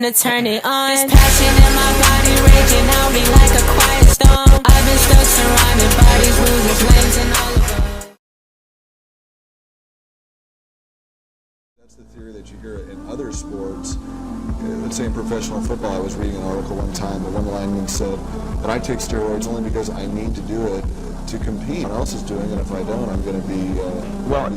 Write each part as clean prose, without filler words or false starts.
to turn it on. This passion in my body raging out me like a quiet storm. I've been stuck surrounded by these losers, lanes and all of them. That's the theory that you hear in other sports. Let's say in professional football, I was reading an article one time where one lineman said that I take steroids only because I need to do it to compete. Someone else is doing it, and if I don't, I'm going to be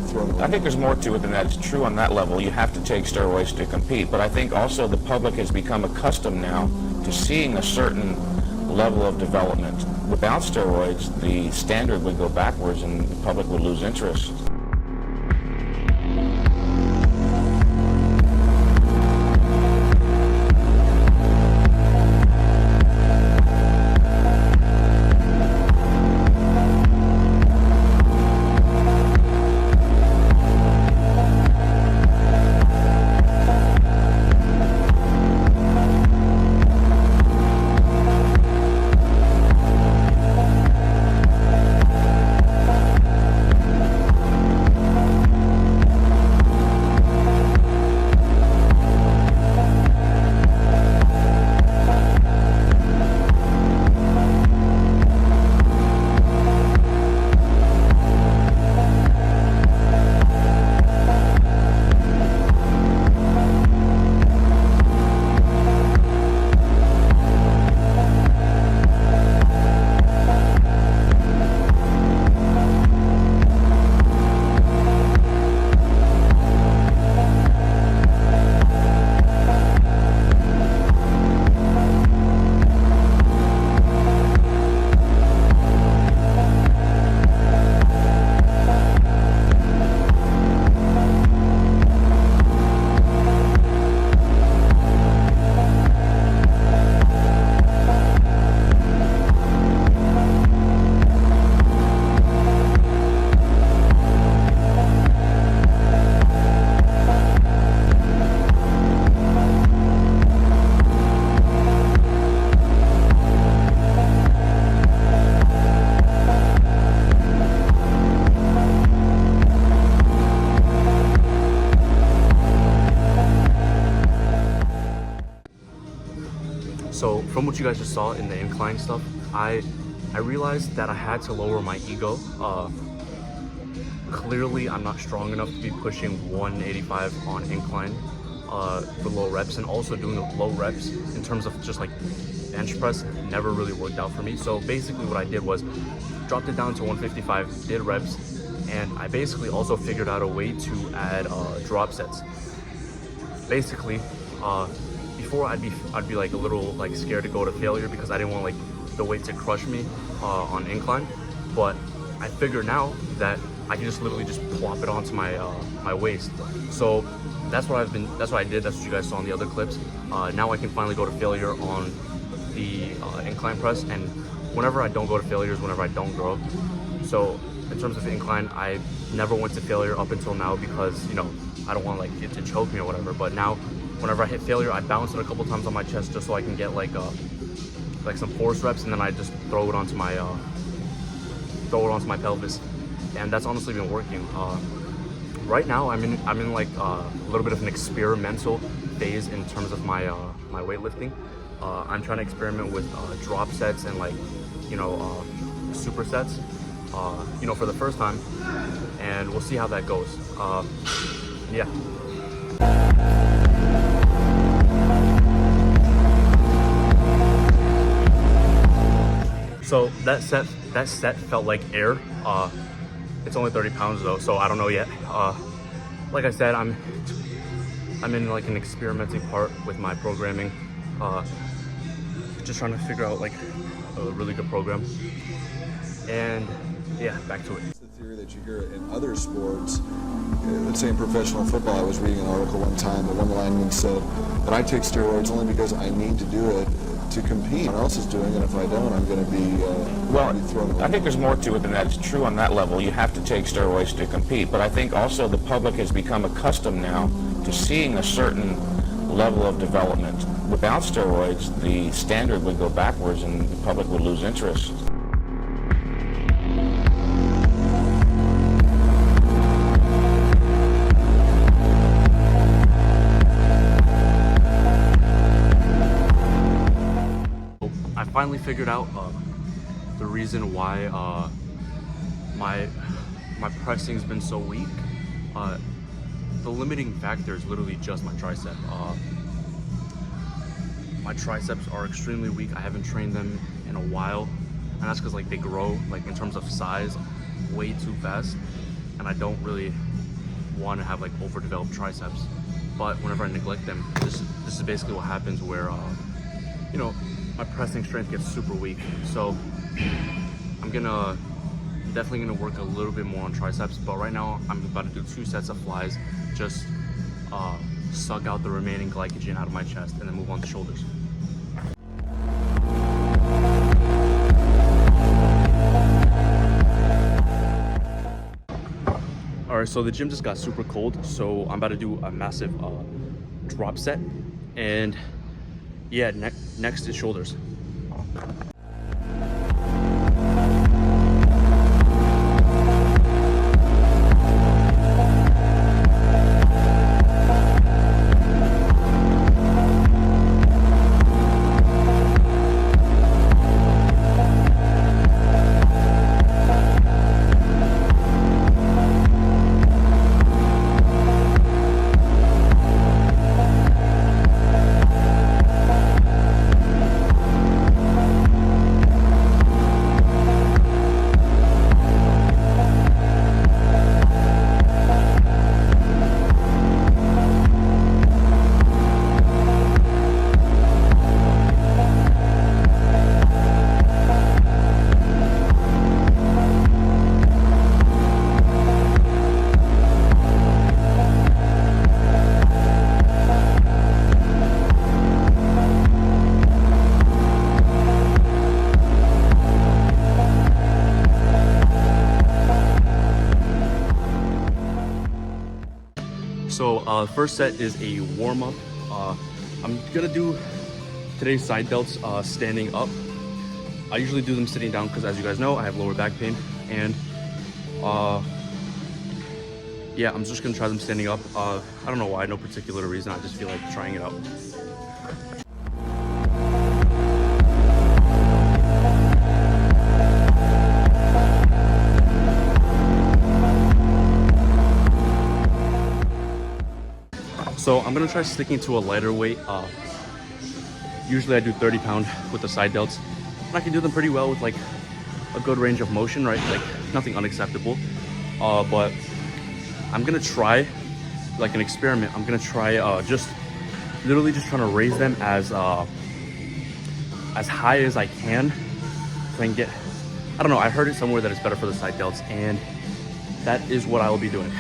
thrown away. I think there's more to it than that. It's true on that level. You have to take steroids to compete. But I think also the public has become accustomed now to seeing a certain level of development. Without steroids, the standard would go backwards and the public would lose interest. So from what you guys just saw in the incline stuff, I realized that I had to lower my ego. Clearly, I'm not strong enough to be pushing 185 on incline for low reps, and also doing low reps in terms of just like bench press never really worked out for me. So basically what I did was dropped it down to 155, did reps, and I basically also figured out a way to add drop sets. Basically, before I'd be like a little like scared to go to failure because I didn't want like the weight to crush me on incline, but I figured now that I can just literally just plop it onto my my waist. So that's what I did. That's what you guys saw in the other clips. Now I can finally go to failure on the incline press, and whenever I don't go to failure is whenever I don't grow. So in terms of incline, I never went to failure up until now because, you know, I don't want like it to choke me or whatever. But now whenever I hit failure, I bounce it a couple times on my chest just so I can get like some force reps, and then I just throw it onto my pelvis, and that's honestly been working. Right now, I'm in like a little bit of an experimental phase in terms of my my weightlifting. I'm trying to experiment with drop sets and like, you know, supersets, you know, for the first time, and we'll see how that goes. Yeah. So that set felt like air. It's only 30 pounds though, so I don't know yet. Like I said, I'm in like an experimenting part with my programming. Just trying to figure out like a really good program. And yeah, back to it. It's the theory that you hear in other sports. Let's say in professional football, I was reading an article one time where one lineman said that I take steroids only because I need to do it to compete. Someone else is doing it, and if I don't, I'm going to be thrown away. I think there's more to it than that. It's true on that level. You have to take steroids to compete. But I think also the public has become accustomed now to seeing a certain level of development. Without steroids, the standard would go backwards and the public would lose interest. finally figured out the reason why my pressing's been so weak. The limiting factor is literally just my tricep. My triceps are extremely weak. I haven't trained them in a while, and that's because like they grow like in terms of size way too fast, and I don't really want to have like overdeveloped triceps. But whenever I neglect them, this is basically what happens where you know, my pressing strength gets super weak. So I'm definitely gonna work a little bit more on triceps, but right now I'm about to do 2 sets of flies, just suck out the remaining glycogen out of my chest and then move on to shoulders. Alright, so the gym just got super cold, so I'm about to do a massive drop set, and yeah, next is shoulders. So first set is a warm-up. I'm gonna do today's side delts standing up. I usually do them sitting down because, as you guys know, I have lower back pain, and yeah, I'm just gonna try them standing up. I don't know why, no particular reason, I just feel like trying it out. So I'm gonna try sticking to a lighter weight. Usually I do 30-pound with the side delts, and I can do them pretty well with like a good range of motion, right? Like nothing unacceptable. But I'm gonna try, like an experiment, I'm gonna try just literally just trying to raise them as high as I can. So I can get, I don't know, I heard it somewhere that it's better for the side delts, and that is what I will be doing.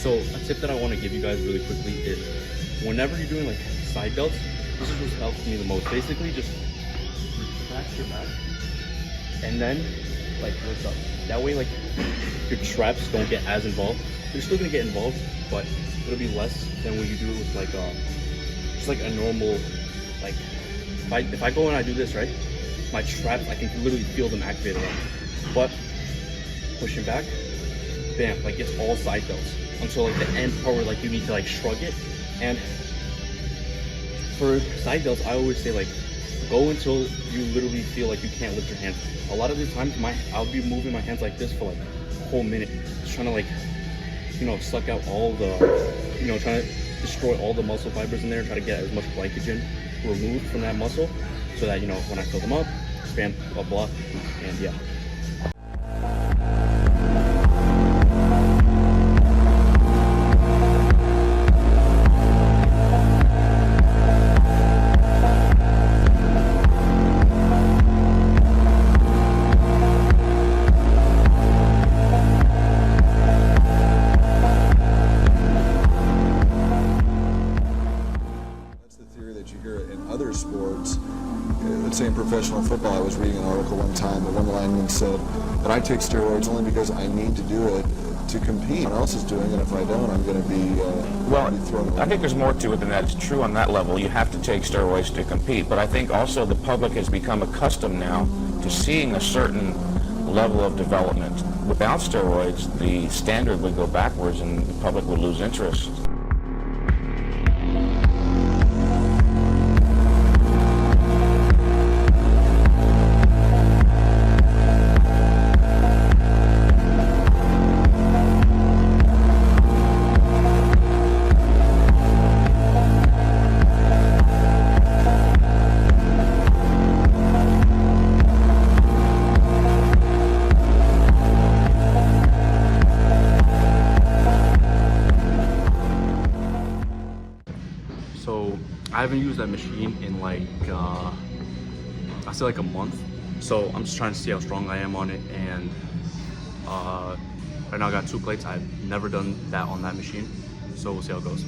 So a tip that I want to give you guys really quickly is whenever you're doing like side delts, this is what helps me the most. Basically just retract your back and then like lift up. That way like your traps don't get as involved. They're still gonna get involved, but it'll be less than when you do it with like just like a normal, like if I go and I do this, right, my traps, I can literally feel them activated. But pushing back, bam, like it's all side delts until like the end part where like you need to like shrug it. And for side delts, I always say like go until you literally feel like you can't lift your hands. A lot of the times I'll be moving my hands like this for like a whole minute, just trying to like, you know, suck out all the, you know, trying to destroy all the muscle fibers in there, try to get as much glycogen removed from that muscle so that, you know, when I fill them up, bam, blah blah, and yeah. Sports, let's say in professional football, I was reading an article one time, the one lineman said that I take steroids only because I need to do it to compete. Someone else is doing it. If I don't, I'm going to be Well, thrown away. I think there's more to it than that. It's true on that level. You have to take steroids to compete. But I think also the public has become accustomed now to seeing a certain level of development. Without steroids, the standard would go backwards and the public would lose interest. So I haven't used that machine in like I say like a month. So I'm just trying to see how strong I am on it, and right now I got 2 plates. I've never done that on that machine, so we'll see how it goes.